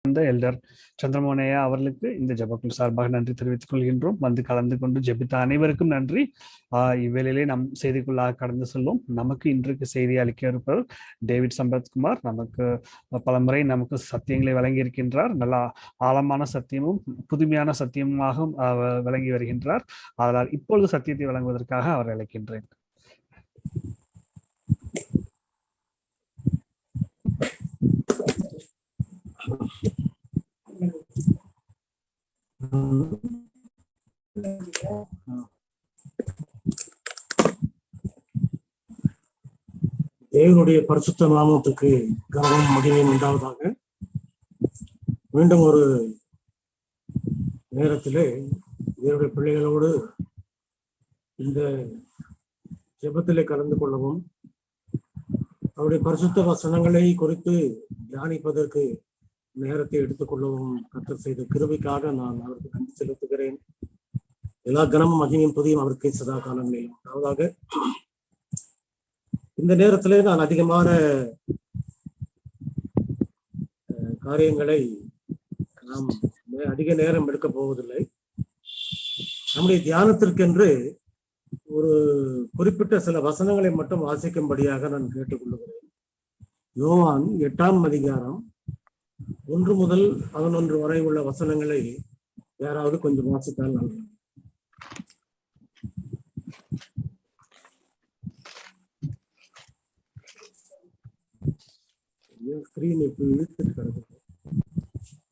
Elder சந்திரமோனையா அவர்களுக்கு இந்த ஜெபக்குழு சார்பாக நன்றி தெரிவித்துக் கொள்கின்றோம். வந்து கலந்து கொண்டு ஜெபித்த அனைவருக்கும் நன்றி. இவ்வேளையிலே நம் செய்திக்குள்ளாக கடந்து செல்லும். நமக்கு இன்றைக்கு செய்தி அளிக்க இருப்பவர் டேவிட் சம்பத்குமார். நமக்கு பலமுறை நமக்கு சத்தியங்களை வழங்கி இருக்கின்றார். நல்ல ஆழமான சத்தியமும் புதுமையான சத்தியமாக வழங்கி வருகின்றார். அதனால் இப்பொழுது சத்தியத்தை வழங்குவதற்காக அவர் அழைக்கின்றேன். தேவனுடைய பரிசுத்த நாமத்துக்கு கனமும் மகிமையும் உண்டாவதாக. மீண்டும் ஒரு நேரத்திலே தேவனுடைய பிள்ளைகளோடு இந்த ஜெபத்திலே கலந்து கொள்ளவும் அவருடைய பரிசுத்த வசனங்களை குறித்து தியானிப்பதற்கு நேரத்தை எடுத்துக்கொள்ளவும் கர்த்தர் செய்த கிருபைக்காக நான் அவருக்கு நன்றி செலுத்துகிறேன். எல்லா கனமும் மகிமையும் புதியும் அவருக்கு சதா காலங்களிலும் அதாவது இந்த நேரத்திலே நான் அதிகமான காரியங்களை நாம் அதிக நேரம் எடுக்க போவதில்லை. நம்முடைய தியானத்திற்கென்று ஒரு குறிப்பிட்ட சில வசனங்களை மட்டும் வாசிக்கும்படியாக நான் கேட்டுக்கொள்ளுகிறேன். யோவான் 8ஆம் அதிகாரம் 1 முதல் 11 வரை உள்ள வசனங்களை யாராவது கொஞ்சம் வாசித்தால் நல்லது.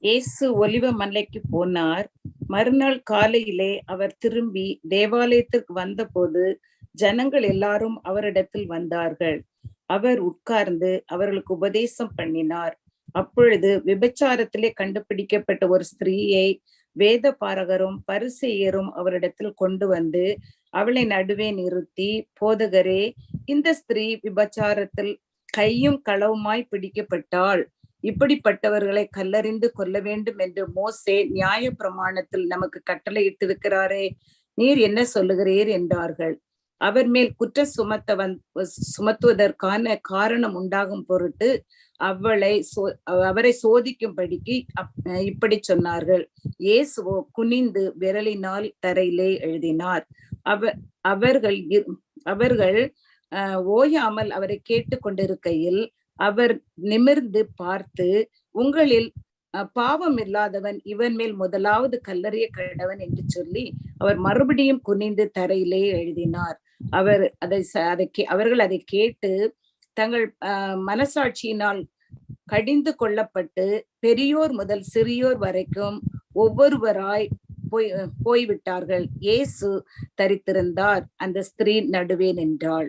இயேசு ஒலிவ மலைக்கு போனார். மறுநாள் காலையிலே அவர் திரும்பி தேவாலயத்திற்கு வந்தபோது ஜனங்கள் எல்லாரும் அவரிடத்தில் வந்தார்கள். அவர் உட்கார்ந்து அவர்களுக்கு உபதேசம் பண்ணினார். அப்பொழுது விபச்சாரத்திலே கண்டுபிடிக்கப்பட்ட ஒரு ஸ்திரீயை வேத பாரகரும் பரிசேயரும் அவரிடத்தில் கொண்டு வந்து அவளை நடுவே நிறுத்தி, போதகரே, இந்த ஸ்திரீ விபச்சாரத்தில் கையும் களவுமாய் பிடிக்கப்பட்டாள். இப்படிப்பட்டவர்களை கல்லறிந்து கொல்ல வேண்டும் என்று மோசே நியாய பிரமாணத்தில் நமக்கு கட்டளை இட்டிருக்கிறாரே, நீர் என்ன சொல்லுகிறீர் என்றார்கள். அவர் மேல் குற்றம் சுமத்துவதற்கான காரணம் உண்டாகும் பொருட்டு அவரை சோதிக்கும்படிக்கு இப்படி சொன்னார்கள். இயேசுவோ குனிந்து விரலினால் தரையிலே எழுதினார். அவர்கள் ஓயாமல் அவரை கேட்டு கொண்டிருக்கையில் அவர் நிமிர்ந்து பார்த்து, உங்களில் பாவம் இல்லாதவன் இவன் மேல் முதலாவது கல்லறிய கடவன் என்று சொல்லி அவர் மறுபடியும் குனிந்து தரையிலே எழுதினார். அவர்கள் அதை கேட்டு தங்கள் மனசாட்சியினால் கடிந்து கொள்ளப்பட்டு பெரியோர் முதல் சிறியோர் வரைக்கும் ஒவ்வொருவராய் போய்விட்டார்கள். இயேசு தரித்திருந்தார். அந்த ஸ்திரீ நடுவே நின்றாள்.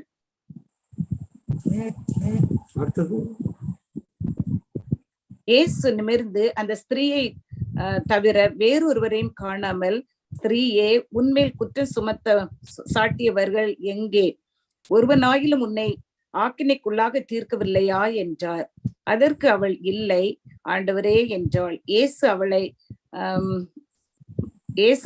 இயேசு நிமிர்ந்து அந்த ஸ்திரீயை தவிர வேறொருவரையும் காணாமல், ஸ்திரீயே, உன்மேல் குற்றம் சாட்டியவர்கள் எங்கே? ஒருவனாயிலும் உன்னை ஆக்கினைக்குள்ளாக தீர்க்கவில்லையா என்றார். அதற்கு அவள், இல்லை ஆண்டவரே என்றாள். இயேசு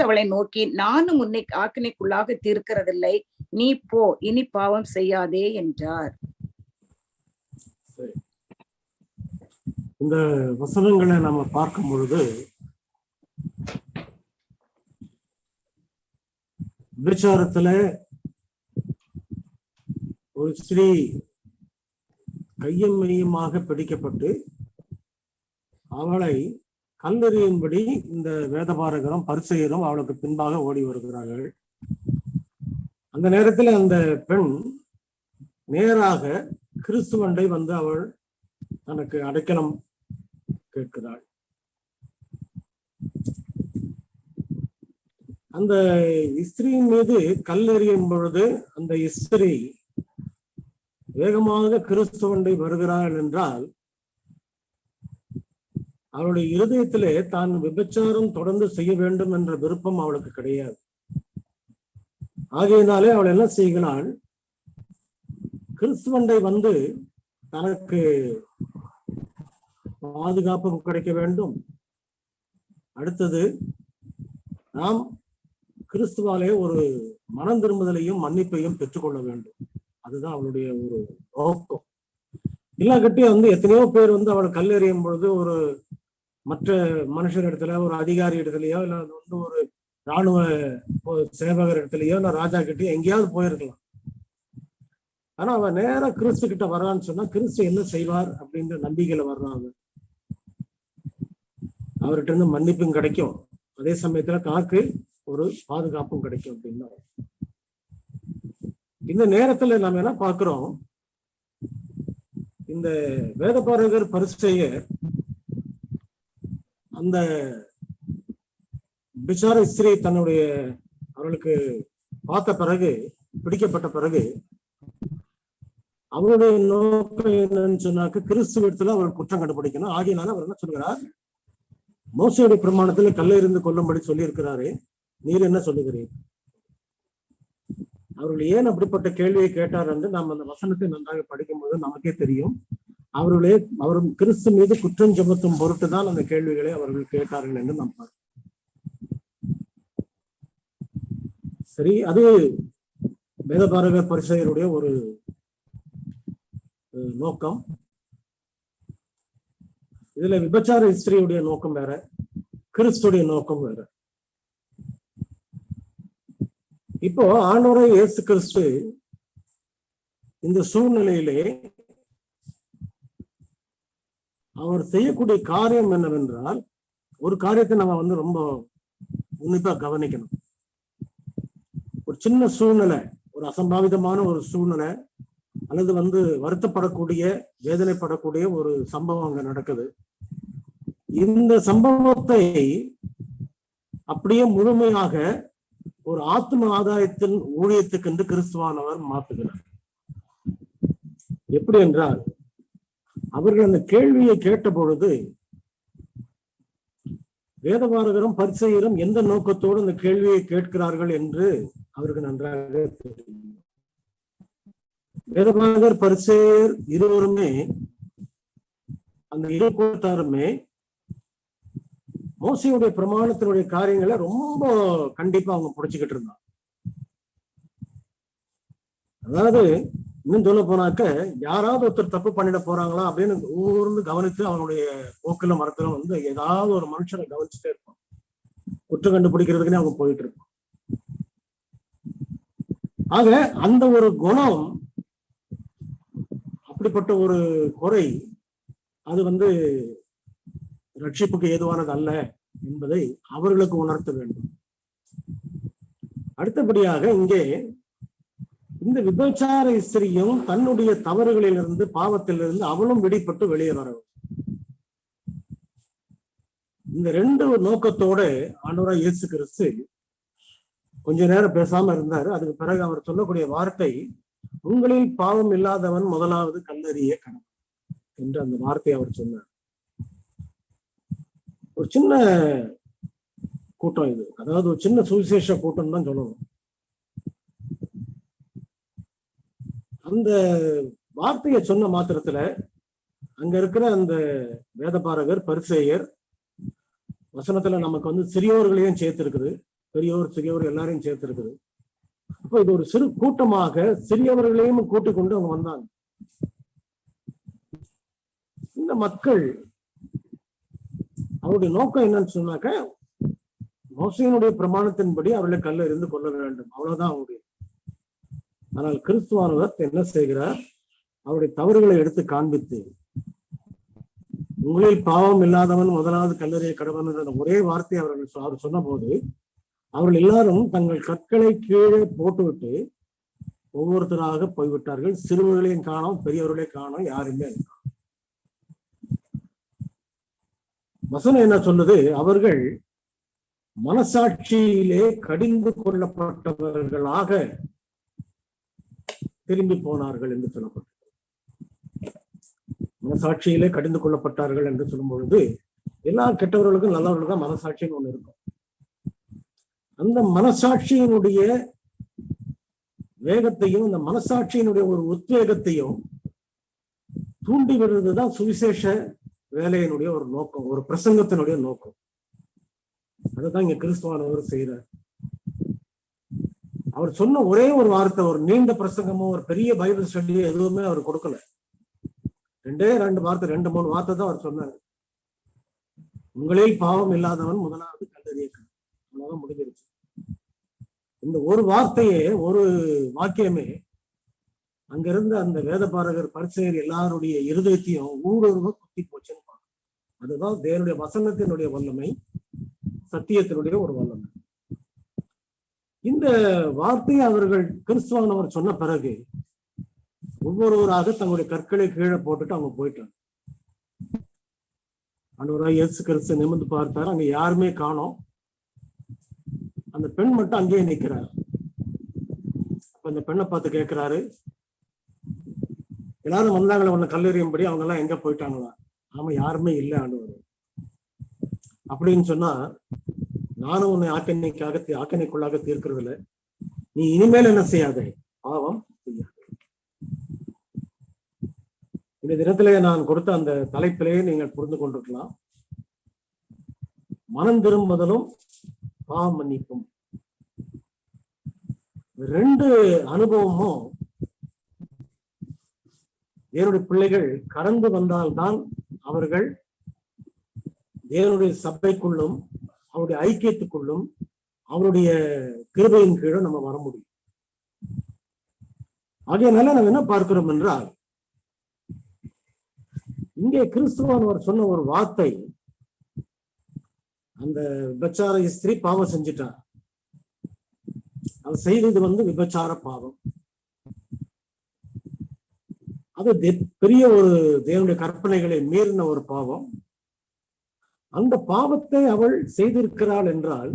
அவளை நோக்கி, நானும் உன்னை ஆக்கினைக்குள்ளாக தீர்க்கிறதில்லை, நீ போ, இனி பாவம் செய்யாதே என்றார். இந்த வசனங்களை நம்ம பார்க்கும் பொழுது விபச்சாரத்துல ஒரு ஸ்திரீ கையும் மையமாக பிடிக்கப்பட்டு அவளை கல்லறியும்படி இந்த வேதபாரகரும் பரிசேயரும் அவளுக்கு பின்பாக ஓடி வருகிறார்கள். அந்த நேரத்தில் அந்த பெண் நேராக கிறிஸ்துவண்டை வந்து அவள் தனக்கு அடைக்கலம் கேட்கிறாள். அந்த ஸ்திரீயின் மீது கல்லெறியும் பொழுது அந்த ஸ்திரீ வேகமாக கிறிஸ்துவண்டை வருகிறாள் என்றால் அவளுடைய இருதயத்திலே தான் விபச்சாரம் தொடர்ந்து செய்ய வேண்டும் என்ற விருப்பம் அவளுக்கு கிடையாது. ஆகையினாலே அவள் என்ன செய்கிறாள்? கிறிஸ்துவண்டை வந்து தனக்கு பாதுகாப்பு கிடைக்க வேண்டும், அடுத்தது நாம் கிறிஸ்துவாலே ஒரு மனம் திரும்புதலையும் மன்னிப்பையும் பெற்றுக்கொள்ள வேண்டும். அதுதான் அவளுடைய ஒரு நோக்கம். இல்லாக்கட்டி வந்து எத்தனையோ பேர் வந்து அவளை கல்லெறியும் பொழுது ஒரு மற்ற மனுஷர் இடத்துல, ஒரு அதிகாரி இடத்துலயோ, இல்ல வந்து ஒரு இராணுவ சேவகர் இடத்துலயோ, இல்ல ராஜா கிட்டயோ எங்கேயாவது போயிருக்கலாம். ஆனா அவன் நேரா கிறிஸ்து கிட்ட வர்றான்னு சொன்னா கிறிஸ்து என்ன செய்வார் அப்படின்ற நம்பிக்கையில வர்றாங்க. அவர்கிட்ட இருந்து மன்னிப்பும் கிடைக்கும், அதே சமயத்துல தனக்கு ஒரு பாதுகாப்பும் கிடைக்கும் அப்படின்னா. இந்த நேரத்துல நாம என்ன பார்க்கிறோம், இந்த வேதபாரகர் பரிசேயர் அந்த விசார ஸ்திரீ தன்னுடைய அவர்களுக்கு பார்த்த பிறகு, பிடிக்கப்பட்ட பிறகு, அவருடைய நோக்கம் என்னன்னு சொன்னாக்க கிறிஸ்துவத்துல அவர் குற்றம் கண்டுபிடிக்கணும். ஆகியனால அவர் என்ன சொல்கிறார், மோசேயுடைய பிரமாணத்துல கல்லை இருந்து கொல்லும்படி சொல்லி இருக்கிறாரு, நீர் என்ன சொல்லுகிறீர்? அவர்கள் ஏன் அப்படிப்பட்ட கேள்வியை கேட்டார் என்று நாம் அந்த வசனத்தை நன்றாக படிக்கும் போது நமக்கே தெரியும். அவர் கிறிஸ்து மீது குற்றம் சுமத்தும் பொருட்டு தான் அந்த கேள்விகளை அவர்கள் கேட்டார்கள் என்று நாம் பார்க்கிறோம். சரி, அது வேதபாரகர் பரிசேயருடைய ஒரு நோக்கம். இதுல விபச்சார ஸ்திரீயுடைய நோக்கம் வேற, கிறிஸ்துடைய நோக்கம் வேற. இப்போ ஆண்டவராகிய இயேசு கிறிஸ்து இந்த சூழ்நிலையிலே அவர் செய்யக்கூடிய காரியம் என்னவென்றால், ஒரு காரியத்தை நம்ம வந்து ரொம்ப உன்னிப்பா கவனிக்கணும். ஒரு சின்ன சூழ்நிலை, ஒரு அசம்பாவிதமான ஒரு சூழ்நிலை, அல்லது வந்து வருத்தப்படக்கூடிய, வேதனைப்படக்கூடிய ஒரு சம்பவம் அங்க நடக்குது. இந்த சம்பவத்தை அப்படியே முழுமையாக ஒரு ஆத்ம ஆதாயத்தின் ஊழியத்துக்கு என்று கிறிஸ்துவானவர் மாற்றுகிறார். எப்படி என்றால், அவர்கள் அந்த கேள்வியை கேட்ட பொழுது வேதபாரகரும் பரிசேயரும் எந்த நோக்கத்தோடு அந்த கேள்வியை கேட்கிறார்கள் என்று அவருக்கு நன்றாக தெரியும். வேதபாரகர் பரிசேயர் இருவருமே, அந்த இரு கூட்டாருமே மோசேயுடைய பிரமாணத்தினுடைய காரியங்களை ரொம்ப கண்டிப்பா அவங்க புடிச்சுக்கிட்டு இருந்தாங்க. அதாவது இன்னும் சொல்ல போனாக்க, யாராவது ஒருத்தர் தப்பு பண்ணிட போறாங்களா அப்படின்னு ஊர்ந்து கவனித்து அவனுடைய போக்குல மரத்துல வந்து ஏதாவது ஒரு மனுஷனை கவனிச்சுட்டே இருப்பான். குற்றம் கண்டுபிடிக்கிறதுக்குன்னே அவங்க போயிட்டு இருப்பான். ஆக அந்த ஒரு குணம், அப்படிப்பட்ட ஒரு குறை, அது வந்து ரட்சிப்புக்கு ஏதுவானது அல்ல என்பதை அவர்களுக்கு உணர்த்த வேண்டும். அடுத்தபடியாக இங்கே இந்த விபச்சார ஸ்திரீயும் தன்னுடைய தவறுகளிலிருந்து, பாவத்திலிருந்து அவளும் விடுபட்டு வெளியே வர வேண்டும். இந்த ரெண்டு நோக்கத்தோட ஆண்டவராகிய இயேசு கிறிஸ்து கொஞ்ச நேரம் பேசாம இருந்தாரு. அதுக்கு பிறகு அவர் சொல்லக்கூடிய வார்த்தை, உங்களில் பாவம் இல்லாதவன் முதலாவது கல்லெறிய கடவுள் என்று அந்த வார்த்தையை அவர் சொன்னார். ஒரு சின்ன கூட்டம் இது, அதாவது ஒரு சின்ன சுவிசேஷ கூட்டம் தான் சொல்லணும். அந்த வார்த்தையை சொன்ன மாத்திரத்துல அங்க இருக்கிற அந்த வேதபாரகர் பரிசேயர், வசனத்துல நமக்கு வந்து சிறியோர்களையும் சேர்த்து இருக்குது, பெரியோர் சிறியோர் எல்லாரையும் சேர்த்து இருக்குது. அப்போ இது ஒரு சிறு கூட்டமாக சிறியவர்களையும் கூட்டிக் கொண்டு அவங்க வந்தாங்க. இந்த மக்கள் அவருடைய நோக்கம் என்னன்னு சொன்னாக்க, மோசேயினுடைய பிரமாணத்தின்படி அவர்களை கல்ல இருந்து கொள்ள வேண்டும், அவ்வளவுதான் அவருடைய. ஆனால் கிறிஸ்துவானவர் என்ன செய்கிறார், அவருடைய தவறுகளை எடுத்து காண்பித்து, உங்களில் பாவம் இல்லாதவன் முதலாவது கல்லறையை கடவன் என்ற ஒரே வார்த்தை அவர் சொன்ன போது, அவர்கள் எல்லாரும் தங்கள் கற்களை கீழே போட்டுவிட்டு ஒவ்வொருத்தராக போய்விட்டார்கள். சிறுவர்களையும் காணோம், பெரியவர்களையும் காணோம், யாருமே. வசனம் என்ன சொல்லுது, அவர்கள் மனசாட்சியிலே கடிந்து கொள்ளப்பட்டவர்களாக திரும்பி போனார்கள் என்று சொல்லப்பட்டது. மனசாட்சியிலே கடிந்து கொள்ளப்பட்டார்கள் என்று சொல்லும் பொழுது, எல்லா கெட்டவர்களுக்கும் நல்லவர்களுக்கும் தான் மனசாட்சின்னு ஒண்ணு இருக்கும். அந்த மனசாட்சியினுடைய வேகத்தையும், இந்த மனசாட்சியினுடைய ஒரு உத்வேகத்தையும் தூண்டி விடுறதுதான் சுவிசேஷ வேலையினுடைய ஒரு நோக்கம், ஒரு பிரசங்கத்தினுடைய நோக்கம். அதுதான் இங்க கிறிஸ்துவானவர் செய்யறார். அவர் சொன்ன ஒரே ஒரு வார்த்தை, ஒரு நீண்ட பிரசங்கமோ ஒரு பெரிய பைபிள் ஸ்டடியோ எதுவுமே அவர் கொடுக்கல. 2 வார்த்தை, 2-3 வார்த்தை தான் அவர் சொன்னார். உங்களில் பாவம் இல்லாதவன் முதலாவது கல்லெறியக்காரன். அவ்வளவுதான் முடிஞ்சிருச்சு. இந்த ஒரு வார்த்தையே, ஒரு வாக்கியமே அங்கிருந்த அந்த வேதபாரகர் பரிசேயர் எல்லாருடைய இருதயத்தையும் ஊடுருவ குத்தி போச்சுன்னு பார்க்கணும். அதுதான் தேவனுடைய வசனத்தினுடைய வல்லமை, சத்தியத்தினுடைய ஒரு வல்லமை. இந்த வார்த்தையை அவர்கள் கிறிஸ்துவானவர் சொன்ன பிறகு ஒவ்வொருவராக தங்களுடைய கற்களை கீழே போட்டுட்டு அவங்க போயிட்டாங்க. ஆண்டவராய் இயேசு கிறிஸ்து நிமிர்ந்து பார்த்தாரு, அங்க யாருமே காணோம். அந்த பெண் மட்டும் அங்கேயே நிற்கிறார். அப்ப அந்த பெண்ணை பார்த்து கேட்கிறாரு, எல்லாரும் வந்தாங்களே உன்னை கல்லெறியும்படி, அவங்க எல்லாம் எங்க போயிட்டாங்களா? ஆமா, யாருமே இல்லை ஆண்டவர். அப்படின்னு சொன்னா, நானும் உன்னை ஆக்கணைக்குள்ளாக தீர்க்கிறது இல்லை, நீ இனிமேல் என்ன செய்யாதே, பாவம் செய்யாது. இந்த தினத்திலே நான் கொடுத்த அந்த தலைப்பிலேயே நீங்கள் புரிந்து கொண்டிருக்கலாம். மனம் திரும்புதலும் பாவம் மன்னிப்பும், ரெண்டு அனுபவமும் தேவனுடைய பிள்ளைகள் கடந்து வந்தால்தான் அவர்கள் தேவனுடைய சபைக்குள்ளும் அவருடைய ஐக்கியத்துக்குள்ளும் அவருடைய கிருபையின் கீழும் நம்ம வர முடியும். ஆகையனால நம்ம என்ன பார்க்கிறோம் என்றால், இங்கே கிறிஸ்துவானவர் சொன்ன ஒரு வார்த்தை, அந்த விபச்சார ஸ்திரீ பாவம் செஞ்சிட்டார். அவர் செய்தது விபச்சார பாவம். அது பெரிய ஒரு தேவனுடைய கற்பனைகளை மீறின ஒரு பாவம். அந்த பாவத்தை அவள் செய்திருக்கிறாள் என்றால்,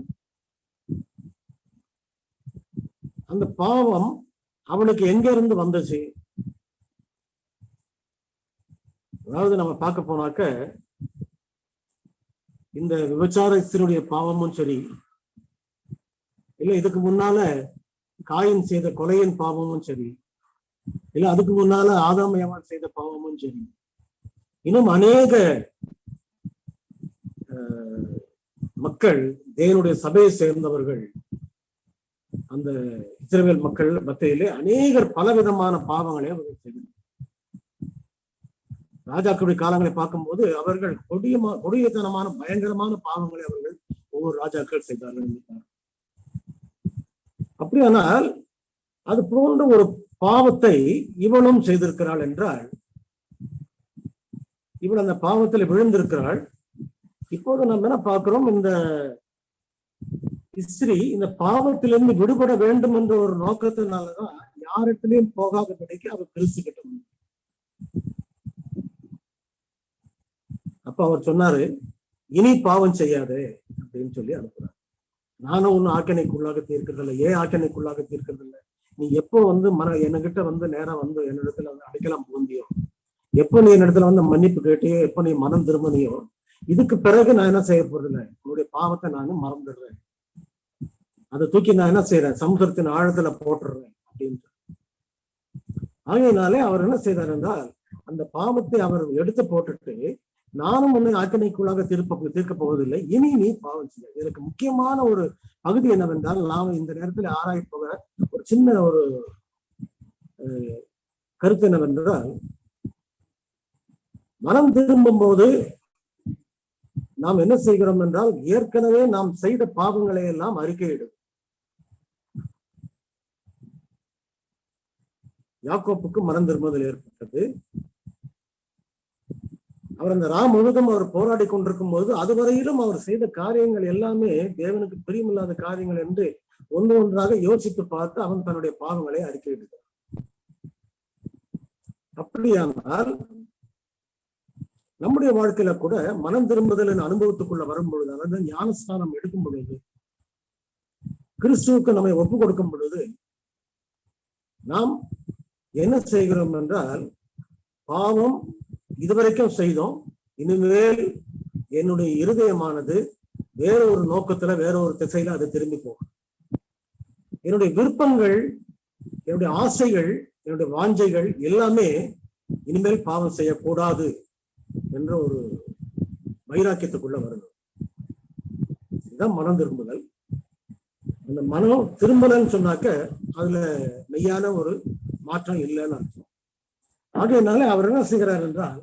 அந்த பாவம் அவளுக்கு எங்க இருந்து வந்துச்சு? அதாவது நம்ம பார்க்க போனாக்க, இந்த விபச்சாரத்தினுடைய பாவமும் சரி, இல்ல இதுக்கு முன்னால காயின் செய்த கொலையின் பாவமும் சரி, இல்ல அதுக்கு முன்னால ஆதாம் ஏவாள் செய்த பாவமும் சரி, இன்னும் அநேக மக்கள், தேவனுடைய சபையை சேர்ந்தவர்கள், அந்த இஸ்ரவேல் மக்கள் மத்தியிலே அநேகர் பலவிதமான பாவங்களை அவர்கள் செய்தனர். ராஜாக்களுடைய காலங்களை பார்க்கும்போது அவர்கள் கொடியத்தனமான பயங்கரமான பாவங்களை அவர்கள் ஒவ்வொரு ராஜாக்கள் செய்தார்கள். அப்படியானால் அது போன்ற ஒரு பாவத்தை இவளும் செய்திருக்கிறாள் என்றால், இவள் அந்த பாவத்தில் விழுந்திருக்கிறாள். இப்போது நம்ம என்ன பார்க்கிறோம், இந்த ஸ்திரீ இந்த பாவத்திலிருந்து விடுபட வேண்டும் என்ற ஒரு நோக்கத்தினாலதான் யாரிடத்திலையும் போகாதபடிக்கு அவர் கிறிஸ்துகிட்ட வந்தார். அப்ப அவர் சொன்னாரு, இனி பாவம் செய்யாதே அப்படின்னு சொல்லி அனுப்புறாரு. நானும் ஒன்னும் ஆக்கினைக்குள்ளாக தீர்க்கிறதில்லை. ஏன் ஆக்கினைக்குள்ளாக தீர்க்கிறதில்லை? நீ எப்போ என்கிட்ட நேரம் என்னிடத்துல அடைக்கலாம் புகுந்தியோ, எப்போ நீ என்னிடத்துல மன்னிப்பு கேட்டியோ, எப்போ நீ மனம் திரும்பினியோ, இதுக்கு பிறகு நான் என்ன செய்ய போறதில்லை, உன்னுடைய பாவத்தை நான் மறந்துடுறேன், அதை தூக்கி நான் என்ன செய்யறேன், சமுத்திரத்தின் ஆழத்துல போட்டுடுறேன் அப்படின்ட்டு. ஆகையினாலே அவர் என்ன செய்தார் என்றால், அந்த பாவத்தை அவர் எடுத்து போட்டுட்டு, நானும் உன்னை ஆக்கினைக்குள்ளாக தீர்க்க போவதில்லை, இனி நீ பாவம் செய்ய. இதற்கு முக்கியமான ஒரு பகுதி என்னவென்றால், நாம் இந்த நேரத்தில் ஆராய போக ஒரு சின்ன ஒரு கருத்து என்னவென்றால், மனம் திரும்பும் போது நாம் என்ன செய்கிறோம் என்றால், ஏற்கனவே நாம் செய்த பாவங்களை எல்லாம் அறிக்கையிடும். யாக்கோப்புக்கு மனம் திரும்புதல் ஏற்பட்டது. அவர் அந்த முழுவதும் அவர் போராடி கொண்டிருக்கும் போது அதுவரையிலும் அவர் செய்த காரியங்கள் எல்லாமே தேவனுக்கு பிரியமில்லாத காரியங்கள் என்று ஒன்று ஒன்றாக யோசித்து பார்த்து அவன் தன்னுடைய பாவங்களை அறிக்கையிடுகிறார். அப்படியானால் நம்முடைய வாழ்க்கையில கூட மனம் திரும்புதலின் அனுபவத்துக்குள்ள வரும் பொழுது, அதாவது ஞானஸ்தானம் எடுக்கும் பொழுது, கிறிஸ்துவுக்கு நம்மை ஒப்பு கொடுக்கும் பொழுது, நாம் என்ன செய்கிறோம் என்றால், பாவம் இதுவரைக்கும் செய்தோம், இனிமேல் என்னுடைய இருதயமானது வேற ஒரு நோக்கத்துல, வேற ஒரு திசையில அது திரும்பி போகும். என்னுடைய விருப்பங்கள், என்னுடைய ஆசைகள், என்னுடைய வாஞ்சைகள் எல்லாமே இனிமேல் பாவம் செய்யக்கூடாது என்ற ஒரு வைராக்கியத்துக்குள்ள வருது. இதுதான் மனம் திரும்புதல். அந்த மனம் திரும்பலன்னு சொன்னாக்க அதுல மெய்யான ஒரு மாற்றம் இல்லைன்னு அர்த்தம். ஆகையினால அவர் என்ன செய்கிறார் என்றால்,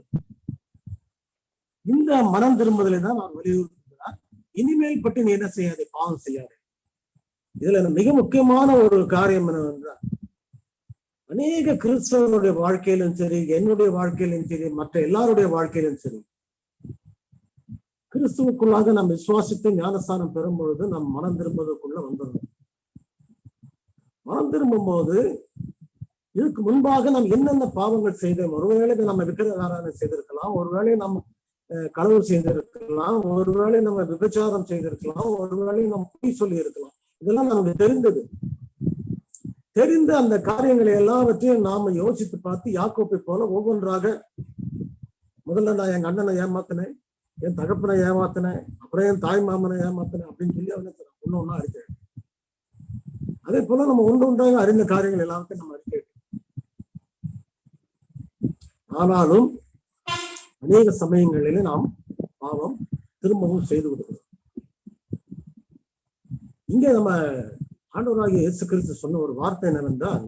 இந்த மனம் திரும்புதலை தான் அவர் வலியுறுத்துகிறார். இனிமேல் பட்டு நீ என்ன செய்யாதே, பாவம் செய்யாதே. இதுல மிக முக்கியமான ஒரு காரியம் என்னவென்றால், அநேக கிறிஸ்தவருடைய வாழ்க்கையிலும் சரி, என்னுடைய வாழ்க்கையிலும் சரி, மற்ற எல்லாருடைய வாழ்க்கையிலும் சரி, கிறிஸ்துவுக்குள்ளாக நாம் விசுவாசித்து ஞானஸ்தானம் பெறும் பொழுது நம் மனம் திரும்புவதற்குள்ள வந்துடும். மனம் திரும்பும் போது இதுக்கு முன்பாக நாம் என்னென்ன பாவங்கள் செய்தோம், ஒருவேளை நம்ம விக்கிரகாராதனை செய்திருக்கலாம், ஒருவேளை நம்ம களவு செய்திருக்கலாம், ஒருவேளை நம்ம விபச்சாரம் செய்திருக்கலாம், ஒருவேளை நம்ம பொய் சொல்லி இருக்கலாம். இதெல்லாம் நமக்கு தெரிந்தது. தெரிந்த அந்த காரியங்களை எல்லாவற்றையும் நாம யோசித்து பார்த்து யாக்கோப்பை போல ஒவ்வொன்றாக, முதல்ல நான் என் அண்ணனை ஏமாத்தினேன், என் தகப்பனை ஏமாத்தினேன், அப்புறம் என் தாய் மாமனை ஏமாத்தினேன் அப்படின்னு சொல்லி அவனை ஒண்ணு ஒண்ணா அறிக்கை. அதே போல நம்ம ஒன்றொன்றாக அறிந்த காரியங்கள் எல்லாத்தையும் நம்ம அறிக்கை. ஆனாலும் அநேக சமயங்களிலே நாம் பாவம் திரும்பவும் செய்து விடுகிறோம். இங்க நம்ம ஆண்டவராகிய இயேசு கிறிஸ்து சொன்ன ஒரு வார்த்தை என்னவென்றால்,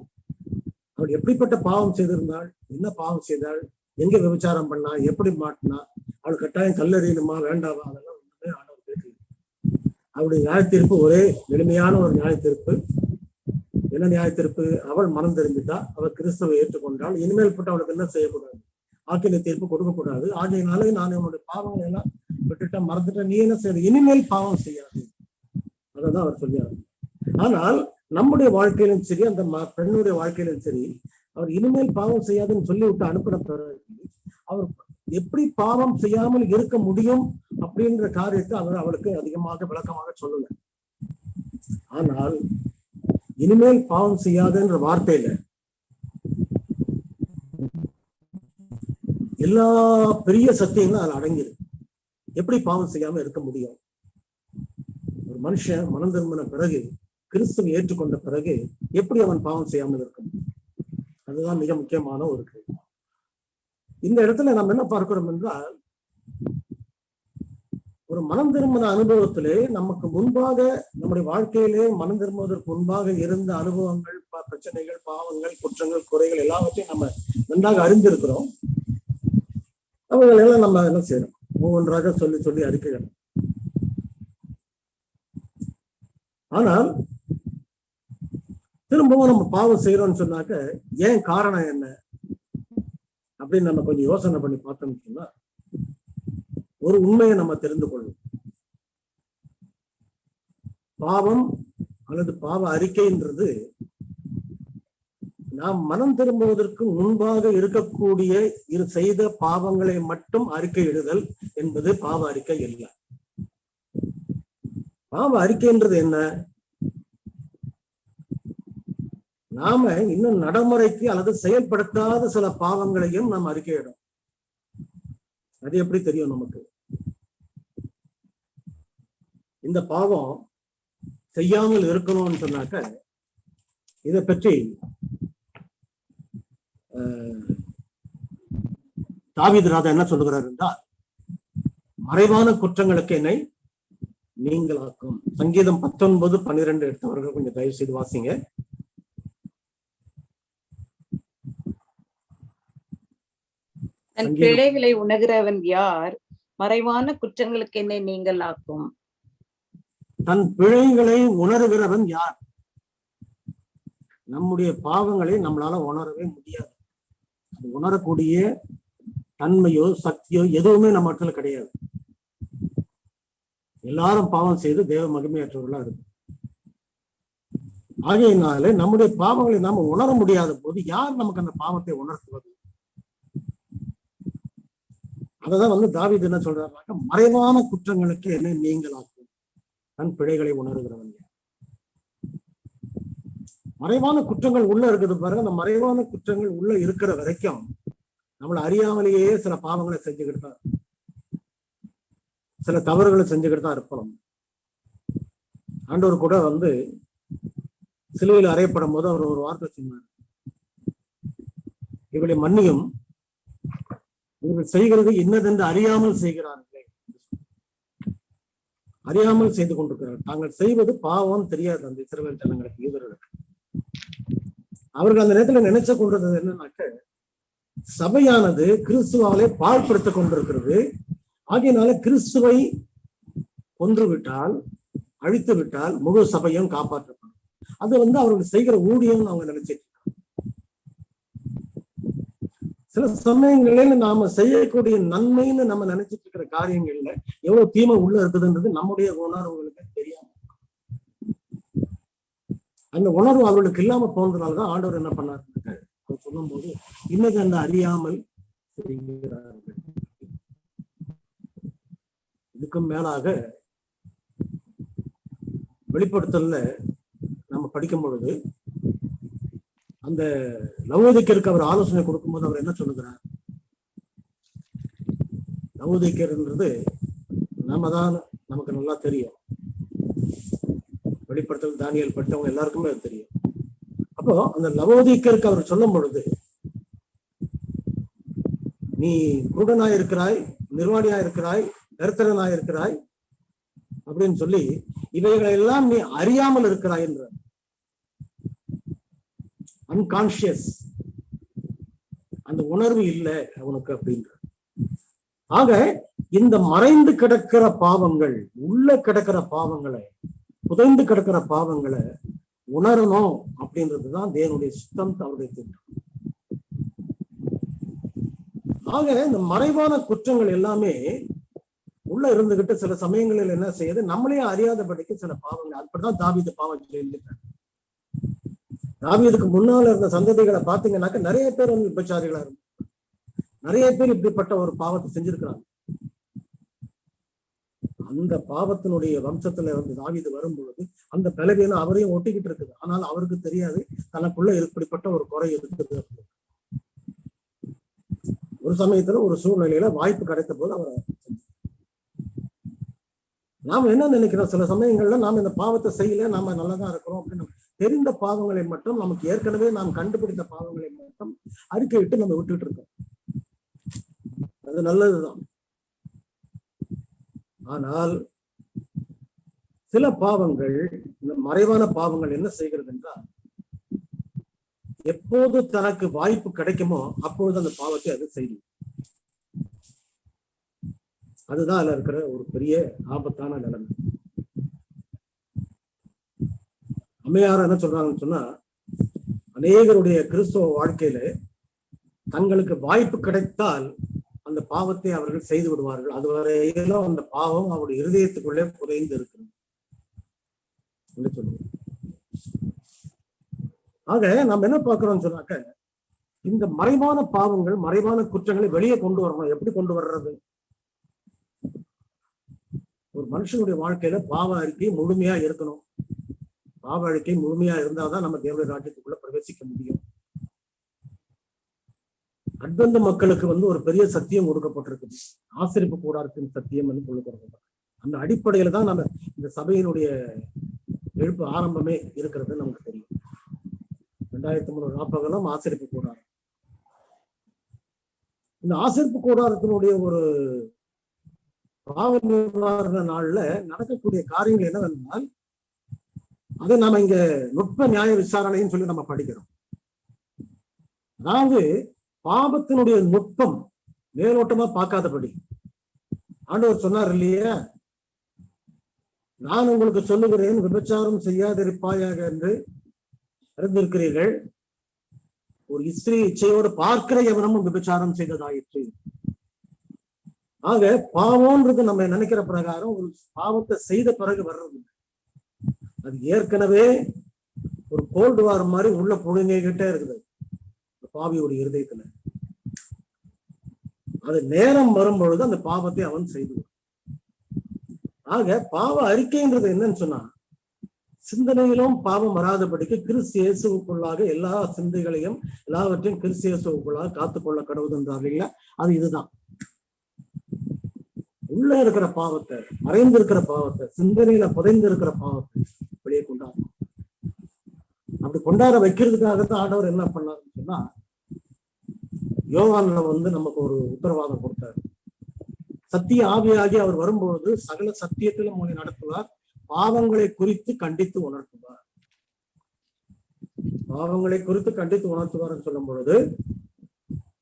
அவள் எப்படிப்பட்ட பாவம் செய்திருந்தாள், என்ன பாவம் செய்தாள், எங்க விபச்சாரம் பண்ணா, எப்படி மாட்டினா, அவள் கட்டாயம் கல்லறியணுமா வேண்டாமா, அதெல்லாம் ஒண்ணுமே ஆண்டவர் கேட்கல. அவருடைய நியாயத்தீர்ப்பு ஒரே எளிமையான ஒரு நியாயத்தீர்ப்பு. என்ன நியாயத்தீர்ப்பு? அவள் மனம் திரும்பிட்டா, அவள் கிறிஸ்துவை ஏற்றுக்கொண்டாள், இனிமேல் பட்டு அவளுக்கு என்ன செய்யக்கூடாது, ஆக்கினை தீர்ப்பு கொடுக்கக்கூடாது. ஆகையினாலே நான் என்னுடைய பாவங்களை எல்லாம் விட்டுட்டேன், மறந்துட்டேன், நீ என்ன செய்ய, இனிமேல் பாவம் செய்யாது. அதான் அவர் சொல்லியாரு. ஆனால் நம்முடைய வாழ்க்கையிலும் சரி, அந்த பெண்ணுடைய வாழ்க்கையிலும் சரி, அவர் இனிமேல் பாவம் செய்யாதுன்னு சொல்லிவிட்டு அனுப்பின பிறகு அவர் எப்படி பாவம் செய்யாமல் இருக்க முடியும் அப்படின்ற காரியத்தை அவர் அவளுக்கு அதிகமாக விளக்கமாக சொல்லல. ஆனால் இனிமேல் பாவம் செய்யாதுன்ற வார்த்தையில எல்லா பெரிய சத்தியங்களும் அதில் அடங்கியிருக்கு. எப்படி பாவம் செய்யாம இருக்க முடியும்? ஒரு மனுஷன் மனம் திரும்பின பிறகு, கிறிஸ்துவை ஏற்றுக்கொண்ட பிறகு எப்படி அவன் பாவம் செய்யாமல் இருக்க முடியும்? அதுதான் மிக முக்கியமான ஒரு கேள்வி. இந்த இடத்துல நாம் என்ன பார்க்கிறோம் என்றால், ஒரு மனம் திரும்பின அனுபவத்திலே நமக்கு முன்பாக, நம்முடைய வாழ்க்கையிலே மனம் திரும்புவதற்கு முன்பாக இருந்த அனுபவங்கள், பிரச்சனைகள், பாவங்கள், குற்றங்கள், குறைகள் எல்லாவற்றையும் நம்ம நன்றாக அறிந்திருக்கிறோம். அவர்கள் எல்லாம் நம்ம என்ன செய்யறோம், ஒவ்வொன்றாக சொல்லி சொல்லி அறிக்கைகள். ஆனால் திரும்பவும் நம்ம பாவம் செய்யறோம்னு சொன்னாக்க ஏன் காரணம் என்ன அப்படின்னு நம்ம கொஞ்சம் யோசனை பண்ணி பார்த்தோம்னு சொன்னா, ஒரு உண்மையை நம்ம தெரிந்து கொள்ளும். பாவம் அல்லது பாவ அறிக்கைன்றது நாம் மனம் திரும்புவதற்கு முன்பாக இருக்கக்கூடிய செய்த பாவங்களை மட்டும் அறிக்கையிடுதல் என்பது பாவ அறிக்கை இல்லை. பாவ அறிக்கைன்றது என்ன? நாம இன்னும் நடைமுறைக்கு அல்லது செயல்படுத்தாத சில பாவங்களையும் நாம் அறிக்கையிடும். அது எப்படி தெரியும் நமக்கு? இந்த பாவம் செய்யாமல் இருக்கணும்னு சொன்னாக்க, இதை பற்றி தாவீது ராஜா என்ன சொல்லுகிறார் என்றால், மறைவான குற்றங்களுக்கு என்னை நீங்களாக்கும். சங்கீதம் 19:12 எடுத்தவர்கள் கொஞ்சம் தயவு செய்து வாசிங்க. தன் பிழைகளை உணர்கிறவன் யார்? மறைவான குற்றங்களுக்கு என்னை நீங்களாக்கும். தன் பிழைகளை உணர்கிறவன் யார்? நம்முடைய பாவங்களை நம்மளால உணரவே முடியாது. உணரக்கூடிய தன்மையோ சக்தியோ எதுவுமே நம்ம இடத்துல கிடையாது. எல்லாரும் பாவம் செய்து தேவ மகிமையற்றவர்களா இருக்கு. ஆகையினாலே நம்முடைய பாவங்களை நாம உணர முடியாத போது யார் நமக்கு அந்த பாவத்தை உணர்த்துவது? அததான் தாவீது என்ன சொல்றாருனாக்க, மறைவான குற்றங்களுக்கு என்னை நீங்களாக்கும், தன் பிழைகளை உணர்கிறவன். மறைவான குற்றங்கள் உள்ள இருக்குது பாருங்க. அந்த மறைவான குற்றங்கள் உள்ள இருக்கிற வரைக்கும் நம்மளை அறியாமலேயே சில பாவங்களை செஞ்சுக்கிட்டு தான், சில தவறுகளை செஞ்சுக்கிட்டு தான் இருப்போம். ஆண்டவர் கூட சிலுவையில் அறையப்படும் போது அவர் ஒரு வார்த்தை சொன்னார், இவளை மன்னியும், இவர்கள் செய்கிறது இன்னதென்று அறியாமல் செய்கிறார்களே. அறியாமல் செய்து கொண்டிருக்கிறார்கள். தாங்கள் செய்வது பாவம் தெரியாது அந்த இஸ்ரவேல் ஜனங்களுக்கு, யூதர்களுக்கு. அவர்கள் அந்த நேரத்துல நினைச்சு கொண்டிருந்தது என்னன்னாக்க, சபையானது கிறிஸ்துவாலே பாழ்படுத்திக் கொண்டிருக்கிறது. ஆகையினால கிறிஸ்துவை கொன்று விட்டால், அழித்து விட்டால் முழு சபையும் காப்பாற்றப்படும். அது அவர்கள் செய்கிற ஊழியம் அவங்க நினைச்சிட்டு. சில சமயங்களில் நாம செய்யக்கூடிய நன்மைன்னு நம்ம நினைச்சிட்டு இருக்கிற காரியங்கள்ல எவ்வளவு தீமை உள்ள இருக்குதுன்றது நம்முடைய உணர்வுகளுக்கு தெரியாம, அந்த உணர்வு அவர்களுக்கு இல்லாம போனதுனாலதான் ஆண்டவர் என்ன பண்ணாரு அவர் சொல்லும் போது, இன்னைக்கு அந்த அறியாமல் செய்கிறார்கள். இதுக்கும் மேலாக வெளிப்படுத்தல நம்ம படிக்கும் பொழுது அந்த லவோதிக்கருக்கு அவர் ஆலோசனை கொடுக்கும்போது அவர் என்ன சொல்லுகிறார்? லவோதிக்கர்ன்றது நம்ம தான், நமக்கு நல்லா தெரியும். வெளிப்படுத்தல் தானியேல் படித்தவங்க எல்லாருக்குமே அது தெரியும். அப்போ அந்த லவோதிக்கருக்கு அவர் சொல்லும் பொழுது, நீ குருடனாயிருக்கிறாய், நிர்வாணியாயிருக்கிறாய், கருத்தரனாயிருக்கிறாய் அப்படின்னு சொல்லி இவைகளை எல்லாம் நீ அறியாமல் இருக்கிறாய் என்ற அன்கான்சியஸ், அந்த உணர்வு இல்லை அவனுக்கு அப்படின்ற. ஆக இந்த மறைந்து கிடக்கிற பாவங்கள், உள்ள கிடக்கிற பாவங்களை, புதைந்து கிடக்கிற பாவங்களை உணரணும் அப்படின்றதுதான் தேவனுடைய சித்தம், அவருடைய திட்டம். ஆக இந்த மறைவான குற்றங்கள் எல்லாமே உள்ள இருந்துகிட்டு சில சமயங்களில் என்ன செய்யுது, நம்மளே அறியாதபடிக்கு சில பாவங்கள். அப்படிதான் தாவீது பாவம் செஞ்சுட்டார். தாவீதுக்கு முன்னால இருந்த சந்ததிகளை பார்த்தீங்கன்னாக்க நிறைய பேர் விபச்சாரிகளா இருந்தாங்க. நிறைய பேர் இப்படிப்பட்ட ஒரு பாவத்தை செஞ்சிருக்கிறாங்க. அந்த பாவத்தினுடைய வம்சத்துல தாவீது வரும் பொழுது அந்த பலவீனம் அவரையும் ஒட்டிக்கிட்டு இருக்குது. ஆனால் அவருக்கு தெரியாது தனக்குள்ள இப்படிப்பட்ட ஒரு குறை இருக்குது. ஒரு சமயத்துல ஒரு சூழ்நிலையில வாய்ப்பு கிடைத்த போது அவரை நாம என்ன நினைக்கிறோம், சில சமயங்கள்ல நாம இந்த பாவத்தை செய்யல, நாம நல்லதான் இருக்கிறோம் அப்படின்னு தெரிந்த பாவங்களை மட்டும், நமக்கு ஏற்கனவே நாம் கண்டுபிடித்த பாவங்களை மட்டும் அறிக்கையிட்டு நம்ம விட்டுட்டு இருக்கோம். அது நல்லதுதான். ஆனால் சில பாவங்கள், இந்த மறைவான பாவங்கள் என்ன செய்கிறது என்றால், எப்போது தனக்கு வாய்ப்பு கிடைக்குமோ அப்பொழுது அந்த பாவத்தை அது செய்யும். அதுதான் அதுல இருக்கிற ஒரு பெரிய ஆபத்தான நிலைமை. அம்மையார் என்ன சொல்றாங்கன்னு சொன்னா, அநேகருடைய கிறிஸ்தவ வாழ்க்கையில தங்களுக்கு வாய்ப்பு கிடைத்தால் அந்த பாவத்தை அவர்கள் செய்து விடுவார்கள். அதுவரையிலும் அந்த பாவம் அவருடைய இருதயத்துக்குள்ளே புதைந்து இருக்கிறது என்று சொல்லுவோம். ஆக நாம் என்ன பார்க்கிறோம்னு சொன்னாக்க, இந்த மறைவான பாவங்கள், மறைவான குற்றங்களை வெளியே கொண்டு வரணும். எப்படி கொண்டு வர்றது? ஒரு மனுஷனுடைய வாழ்க்கையில பாவ அறிக்கை முழுமையா இருக்கணும். பாவ அறிக்கை முழுமையா இருந்தாதான் நம்ம தேவனுடைய ராஜ்யத்துக்குள்ள பிரவேசிக்க முடியும். அட்வந்த மக்களுக்கு ஒரு பெரிய சத்தியம் கொடுக்கப்பட்டிருக்குது, ஆசரிப்பு கூடாரத்தின் சத்தியம் என்று சொல்லப்படுறது. அந்த அடிப்படையில தான் நம்ம இந்த சபையினுடைய எழுப்பு ஆரம்பமே இருக்கிறது நமக்கு தெரியும். 2300 நாற்பகலும் ஆசரிப்பு கூடாரம். இந்த ஆசரிப்பு கூடாரத்தினுடைய ஒரு பாவ நிவாரண நாள்ல நடக்கக்கூடிய காரியங்கள் என்னவென்றால், அதை நாம இங்க நுட்ப நியாய விசாரணைன்னு சொல்லி நம்ம படிக்கிறோம். அதாவது பாவத்தினுடைய நுட்பம் மேலோட்டமா பார்க்காதபடி ஆண்டவர் சொன்னார் இல்லையா, நான் உங்களுக்கு சொல்லுகிறேன், விபச்சாரம் செய்யாதிருப்பாயாக என்று அறிந்திருக்கிறீர்கள். ஒரு ஸ்திரீ இச்சையோடு பார்க்கிற எவனமும் விபச்சாரம் செய்ததாயிற்று. ஆக பாவம்ன்றது நம்ம நினைக்கிற பிரகாரம் ஒரு பாவத்தை செய்த பிறகு வர்றது, அது ஏற்கனவே ஒரு கோல்டு வார் மாதிரி உள்ள புழுங்கிக்கிட்டே இருக்குது பாவியோடைய இருதயத்துல. அது நேரம் வரும் பொழுது அந்த பாவத்தை அவன் செய்து. ஆக பாவ அறிக்கைன்றது என்னன்னு சொன்னா, சிந்தனையிலும் பாவம் வராதபடிக்கு கிறிஸ்து இயேசுவுக்குள்ளாக எல்லா சிந்தைகளையும் எல்லாவற்றையும் கிறிஸ்து இயேசுவுக்குள்ளாக காத்துக்கொள்ள கடவுதுன்றார் இல்லைங்களா? அது இதுதான். உள்ள இருக்கிற பாவத்தை, மறைந்திருக்கிற பாவத்தை, சிந்தனையில புதைந்து இருக்கிற பாவத்தை வெளியே கொண்டாடணும். அப்படி கொண்டாட வைக்கிறதுக்காகத்தான் ஆண்டவர் என்ன பண்ணாருன்னு சொன்னா, யோவான்ல நமக்கு ஒரு உத்தரவாதம் கொடுத்தாரு. சத்திய ஆவியாகி அவர் வரும்பொழுது சகல சத்தியத்திலும் உங்களை நடத்துவார், பாவங்களை குறித்து கண்டித்து உணர்த்துவார். பாவங்களை குறித்து கண்டித்து உணர்த்துவார் சொல்லும் பொழுது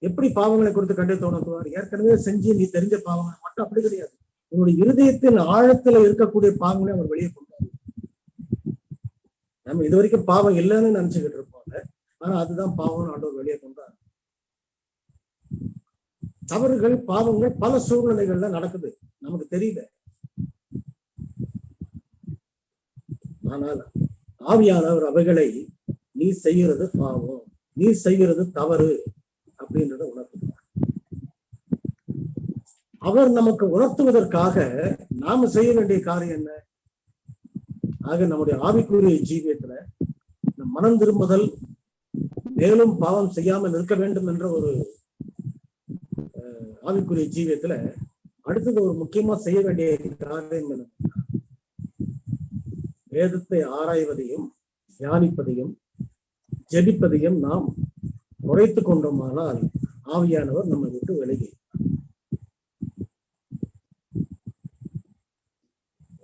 எப்படி பாவங்களை கொடுத்து கண்டித்து உணர்த்துவார்? ஏற்கனவே செஞ்சு நீ தெரிஞ்ச பாவங்களை மட்டும் அப்படி கிடையாது, உன்னுடைய இருதயத்தின் ஆழத்துல இருக்கக்கூடிய பாவங்களை அவர் வெளியே கொண்டு வர. நம்ம இது வரைக்கும் பாவம் இல்லைன்னு நினைச்சுக்கிட்டு இருப்போம், ஆனா அதுதான் பாவம்னு ஆண்டவர் வெளியே கொண்டார். தவறுகள் பாவங்கள் பல சூழ்நிலைகள்ல நடக்குது, நமக்கு தெரியல. ஆனால் ஆவியானவர் அவைகளை நீ செய்கிறது பாவம், நீ செய்கிறது தவறு அப்படின்றத உணர்த்துகிறார். அவர் நமக்கு உணர்த்துவதற்காக நாம செய்ய வேண்டிய காரியம் என்ன? ஆக நம்முடைய ஆவிக்குரிய ஜீவியத்துல மனம் திரும்புதல், மேலும் பாவம் செய்யாமல் இருக்க வேண்டும் என்ற ஒரு ஆவிக்குரிய ஜீவியத்துல அடுத்தது ஒரு முக்கியமா செய்ய வேண்டிய காரியம் என்ன? வேதத்தை ஆராய்வதையும் தியானிப்பதையும் ஜெபிப்பதையும் நாம் குறைத்து கொண்டோமானால் ஆவியானவர் நம்ம விட்டு விலகி.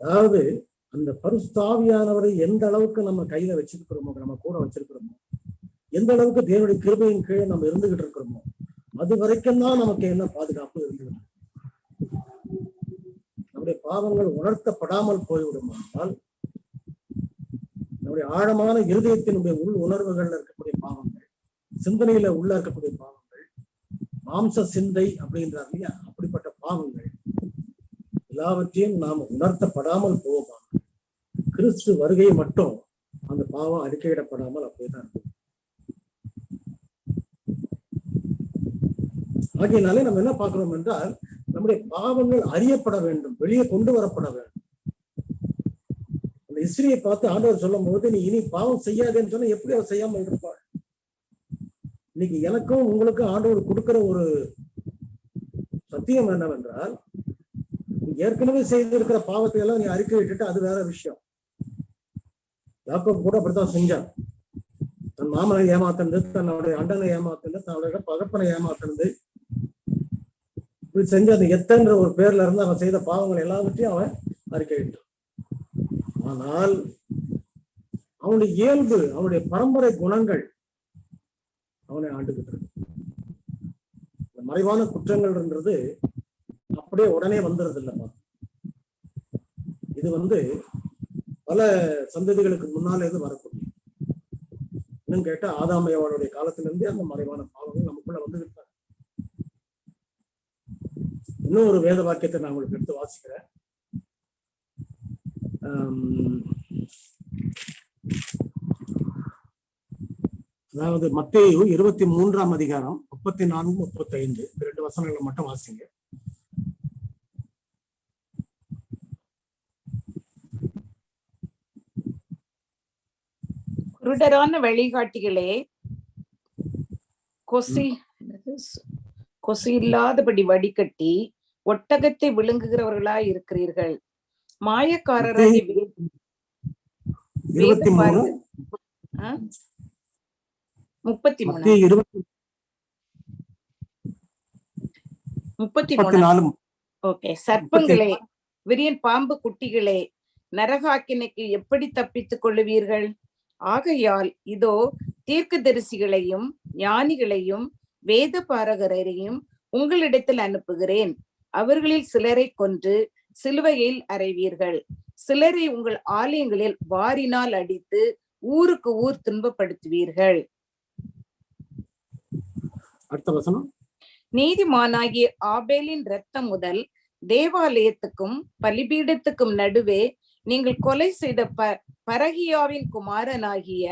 அதாவது அந்த பரிசுத்த ஆவியானவரை எந்த அளவுக்கு நம்ம கையில வச்சிருக்கிறோமோ, நம்ம கூட வச்சிருக்கிறோமோ, எந்த அளவுக்கு தேவனுடைய கிருபையின் கீழே நம்ம இருந்துகிட்டு இருக்கிறோமோ, அது வரைக்கும் தான் நமக்கு என்ன பாதுகாப்பு இருந்துகிட்டு. நம்முடைய பாவங்கள் உணர்த்தப்படாமல் போய்விடுமானால், நம்முடைய ஆழமான இருதயத்தினுடைய உள் உணர்வுகள்ல இருக்கக்கூடிய பாவங்கள், சிந்தனையில உள்ள இருக்கக்கூடிய பாவங்கள், மாம்ச சிந்தை அப்படின்றார் இல்லையா, அப்படிப்பட்ட பாவங்கள் எல்லாவற்றையும் நாம் உணர்த்தப்படாமல் போவோம். கிறிஸ்து வருகை மட்டும் அந்த பாவம் அறிக்கையிடப்படாமல் அப்படியேதான் இருக்கும். ஆகையினாலே நம்ம என்ன பார்க்கிறோம் என்றால், நம்முடைய பாவங்கள் அறியப்பட வேண்டும், வெளியே கொண்டு வரப்பட வேண்டும். அந்த இஸ்ரியை பார்த்து ஆண்டவர் சொல்லும் போது, நீ இனி பாவம் செய்யாதேன்னு சொன்னா எப்படி அவர் செய்யாமல் இருப்பாள்? இன்னைக்கு எனக்கும் உங்களுக்கும் ஆண்டவர் கொடுக்கிற ஒரு சத்தியம் என்னவென்றால், ஏற்கனவே செய்திருக்கிற பாவத்தை எல்லாம் நீ அறிக்கை விட்டுட்டு அது வேற விஷயம். யாக்கோபு கூட அப்படித்தான் செஞ்சான். தன் மாமனை ஏமாத்தினது, தன்னுடைய அண்டனை ஏமாத்தினது, தன்னுடைய பகப்பனை ஏமாத்தினது, இப்படி செஞ்ச அந்த எத்தன்ற ஒரு பேர்ல இருந்து அவன் செய்த பாவங்கள் எல்லாவற்றையும் அவன் அறிக்கையிட்டான். ஆனால் அவனுடைய இயல்பு, அவனுடைய பரம்பரை குணங்கள் அவனை ஆண்டுகிட்டு இருக்கு. இந்த மறைவான குற்றங்கள்ன்றது அப்படியே உடனே வந்துடுறது இல்லைம்மா. இது பல சந்ததிகளுக்கு முன்னாலே இருந்து வரக்கூடிய, இன்னும் கேட்டா ஆதாமையோடைய காலத்திலிருந்தே அந்த மறைவான பாவங்கள் நமக்குள்ள வந்துகிட்டு. இன்னும் ஒரு வேத வாக்கியத்தை நான் உங்களுக்கு எடுத்து வாசிக்கிறேன். அதாவது மத்தேயு 23ஆம் அதிகாரம் 34, 35 2 வசனங்களை மட்டும் வாசிங்க. குருடரான வழிகாட்டிகளே, கொசு இல்லாதபடி வடிகட்டி ஒட்டகத்தை விழுங்குகிறவர்களாய் இருக்கிறீர்கள். மாயக்காரராய் 33 ஓகே. சர்ப்பங்களே, விரியன் பாம்பு குட்டிகளே, நரகாக்கினைக்கு எப்படி தப்பித்துக் கொள்ளுவீர்கள்? ஆகையால் இதோ தீர்க்கதரிசிகளையும் ஞானிகளையும் வேத பாரகரையும் உங்களிடத்தில் அனுப்புகிறேன். அவர்களில் சிலரை கொன்று சிலுவையில் அறைவீர்கள், சிலரை உங்கள் ஆலயங்களில் வாரினால் அடித்து ஊருக்கு ஊர் துன்பப்படுத்துவீர்கள். அடுத்த வசனம். நீதிமானாகிய ஆபேலின் இரத்தம் முதல் தேவாலயத்துக்கும் பலிபீடத்துக்கும் நடுவே நீங்கள் கொலை செய்த பரகியாவின் குமாரனாகிய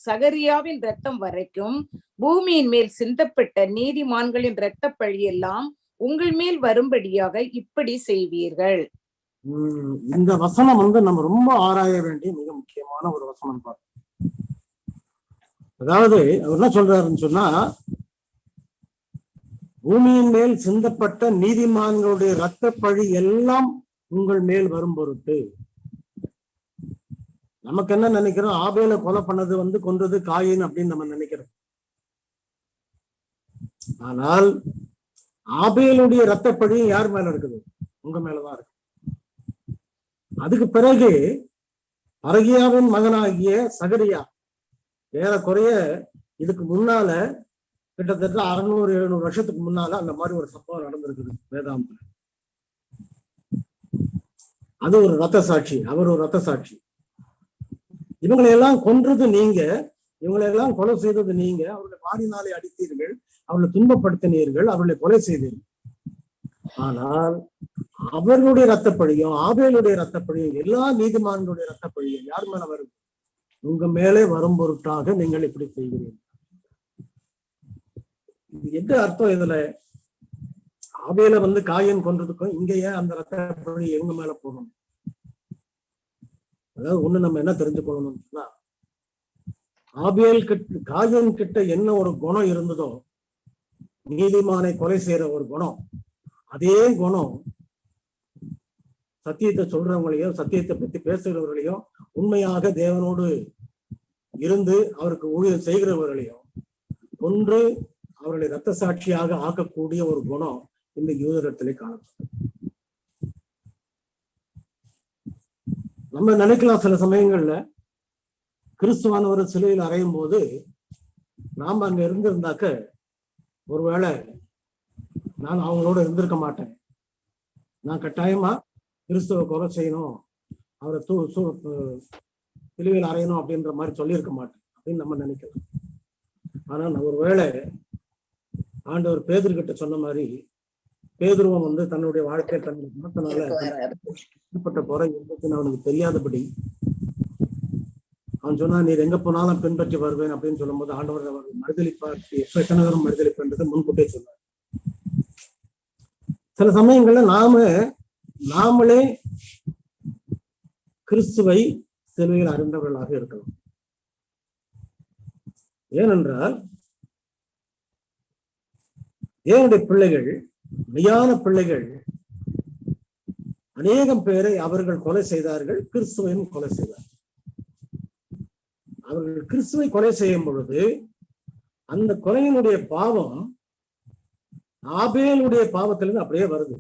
சகரியாவின் இரத்தம் வரைக்கும் பூமியின் மேல் சிந்தப்பட்ட நீதிமான்களின் இரத்த பழியெல்லாம் உங்கள் மேல் வரும்படியாக இப்படி செய்வீர்கள். இந்த வசனம் நம்ம ரொம்ப ஆராய வேண்டிய மிக முக்கியமான ஒரு வசனம். அதாவது அவர் என்ன சொல்றாருன்னு சொன்னா, பூமியின் மேல் சிந்தப்பட்ட நீதிமான்களுடைய இரத்த பழி எல்லாம் உங்கள் மேல் வரும் பொருட்டு. நமக்கு என்ன நினைக்கிறோம், ஆபேலை கொலை பண்ணது கொன்றது காயின் அப்படின்னு நம்ம நினைக்கிறோம். ஆனால் ஆபேலுடைய இரத்த பழி யார் மேல இருக்குது? உங்க மேலதான் இருக்கு. அதுக்கு பிறகு பரகியாவின் மகனாகிய சகரியா, ஏறக்குறைய இதுக்கு முன்னால கிட்டத்தட்ட 600-700 வருஷத்துக்கு முன்னால அந்த மாதிரி ஒரு சம்பவம் நடந்திருக்குது வேதாந்தத்துல. அது ஒரு ரத்த சாட்சி, அவர் ஒரு ரத்த சாட்சி. இவங்களை எல்லாம் கொன்றது நீங்க, இவங்களை எல்லாம் கொலை செய்தது நீங்க. அவர்களை வாரினாலே அடித்தீர்கள், அவர்களை துன்பப்படுத்தினீர்கள், அவர்களை கொலை செய்தீர்கள். ஆனால் அவர்களுடைய ரத்தப்பழியும் ஆபேலுடைய ரத்தப்பழியும் எல்லா நீதிமான்களுடைய ரத்தப்பழியும் யார் மேல வரும்? உங்க மேலே வரும் பொருட்டாக நீங்கள் இப்படி செய்கிறீர்கள். என்ன அர்த்தம் இதுல? ஆபேல காயன் கொன்றதுக்கும் இங்க ஏன் அந்த ரத்தப்பழி இவங்க மேல போகணும்? அதாவது ஒண்ணு நம்ம என்ன தெரிஞ்சுக்கணும்னா, ஆபேல் கிட்ட காயன் கிட்ட என்ன ஒரு குணம் இருந்ததோ, நீதிமானை கொலை செய்யற ஒரு குணம், அதே குணம் சத்தியத்தை சொல்றவங்களையும் சத்தியத்தை பத்தி பேசுகிறவர்களையும் உண்மையாக தேவனோடு இருந்து அவருக்கு ஊழியம் செய்கிறவர்களையும் ஒன்று அவர்களை இரத்த சாட்சியாக ஆக்கக்கூடிய ஒரு குணம் இந்த யூதரிடத்திலே காணப்படும். நம்ம நினைக்கலாம் சில சமயங்கள்ல கிறிஸ்துவானவர் சிலுவையில் அறையும் போது நாம அங்க இருந்திருந்தாக்க ஒருவேளை நான் அவங்களோட இருந்திருக்க மாட்டேன், நான் கட்டாயமா கிறிஸ்துவ கொலை செய்யணும், அவரை சிலுவையில் அறையணும் அப்படின்ற மாதிரி சொல்லியிருக்க மாட்டேன் அப்படின்னு நம்ம நினைக்கலாம். ஆனா ஒருவேளை ஆண்டவர் பேதுருகிட்ட சொன்ன மாதிரி, பேதுருவம் தன்னுடைய வாழ்க்கையை தன்னுடைய குணத்தினால ஏற்பட்ட குறை இருந்துச்சுன்னு அவனுக்கு தெரியாதபடி அவன் சொன்னா, நீர் எங்க போனாலும் பின்பற்றி வருவேன் அப்படின்னு சொல்லும் போது ஆண்டவர் அவர் மறுதளிப்பார், எப்ப எத்தனை தூரம் மறுதளிப்புன்றதை முன்கூட்டே சொன்னார். சில சமயங்கள்ல நாமளே கிறிஸ்துவை சிலுவையில் அறிந்தவர்களாக இருக்கலாம். ஏனென்றால் தேவனுடைய பிள்ளைகள், மெய்யான பிள்ளைகள் அநேகம் பேரை அவர்கள் கொலை செய்தார்கள், கிறிஸ்துவையும் கொலை செய்தார்கள். அவர்கள் கிறிஸ்துவை கொலை செய்யும் பொழுது அந்த கொலையினுடைய பாவம் ஆபேலுடைய பாவத்திலிருந்து அப்படியே வருது.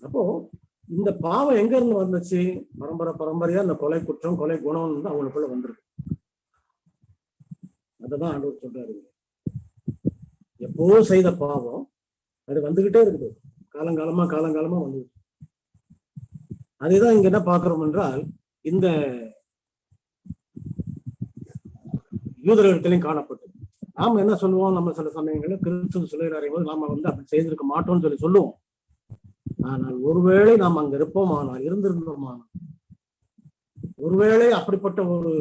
அப்போ இந்த பாவம் எங்க இருந்து வந்துச்சு? பரம்பரையா அந்த கொலை குற்றம், கொலை குணம் அவங்களுக்குள்ள வந்துருக்கு. அததான் ஆண்டவர் சொல்றாரு, எப்போ செய்த பாவம் அது வந்துகிட்டே இருக்குது, காலங்காலமா வந்து. அதேதான் இங்க என்ன பார்க்கிறோம் என்றால், இந்த யூதர்களிடத்திலையும் காணப்பட்டது. நாம என்ன சொல்லுவோம்? நம்ம சில சமயங்கள்ல கிறிஸ்து சிலுவையில் அறையும்போது நாம அப்படி செய்திருக்க மாட்டோம்னு சொல்லுவோம். ஆனால் ஒருவேளை நாம் அங்க இருந்திருந்தோமானால், ஒருவேளை அப்படிப்பட்ட ஒரு